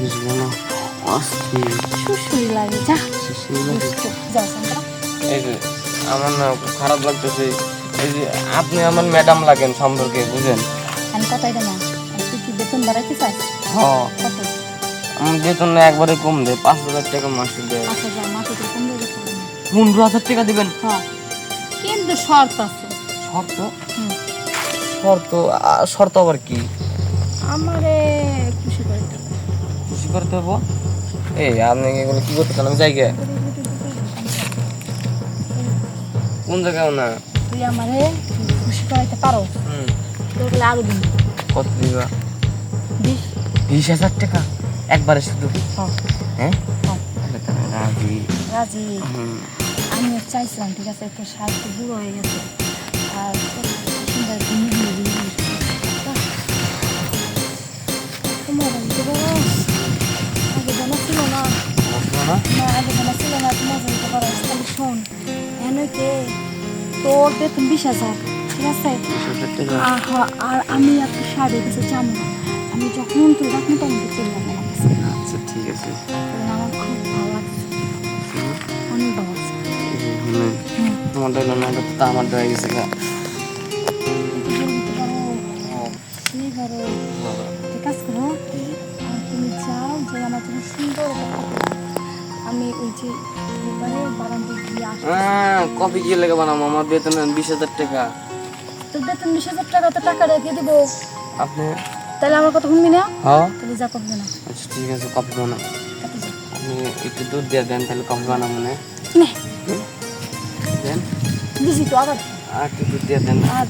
বুঝলো না অস্থির সুসুই লাগে যা সুসুই লাগে। যাও সান্দ্রা এই যে আমার না খুব খারাপ লাগতেছে। এই যে আপনি আমার ম্যাডাম লাগেন সম্পর্কে বুঝেন। আমি কথাই না তুই কি বেতন বাড়াইতে চাস হ্যাঁ কত আমার বেতন না একবারে কম দেয়, 5,000 টাকা মাসে দেয়। আচ্ছা যা মাসে তো 15,000 15,000 টাকা দিবেন? হ্যাঁ কিন্তু শর্ত আছে শর্ত? হুম শর্ত শর্ত আবার কি? আমারে খুশি করে দিতে খুশি করতে হবো? এই আপনি এগুলো কি করতে চান? আমি যাই গে। কোন জায়গায় না? তুই আমারে খুশি করাইতে পারো হুম তোর বলে আরো দিন কত দিবা? 20 20,000 টাকা একবারে শুধু? হ্যাঁ হ্যাঁ হ্যাঁ তাহলে তো আমি রাজি। রাজি হুম আমিও চাইছিলাম ঠিক আছে তোর স্বাস্থ্য বুড়ো হয়ে গেছে আর কত সুন্দর ঘুমিয়ে তোমার বাড়িতে বলো আগে জানা ছিল না বুঝলো না? না আগে জানা ছিল না তোমার বাড়িতে পারো তাহলে শোন এনেকে তোর বেতন 20,000 ঠিক আছে 20,000 টাকা? আর আমি একটা শাড়ি কাছে চাবো না আমি যখন তুই রাখবো তখন তুই চলে যাবো আমার কাছে আচ্ছা ঠিক আছে। কারণ আমার খুব ভালো লাগছে অনেক ভালো লাগছে তোমার ডাইলো না, এটা তো আমার হয়ে গেছে গা। ঠিক আছে আর তুমি যাও যে আমার জন্য সুন্দর একটা কফি আমি ওই যে এবারে বারান্দায় গিয়ে আসবো কফি কি লেগে বানাবো? আমার বেতন 20,000 টাকা। তোর বেতন 20,000 টাকা তো টাকা রেখে দেবো আপনি? তাহলে আমার কথা শুনবি না হ্যাঁ তাহলে যা করবে না আচ্ছা ঠিক আছে, কফি বানাও। তাতে যা আপনি একটু দুধ দিয়ে দেন, তাহলে কফি বানাবো না। নে দেন দিছি তো আবার আর একটু দুধ দিয়ে দেন। আর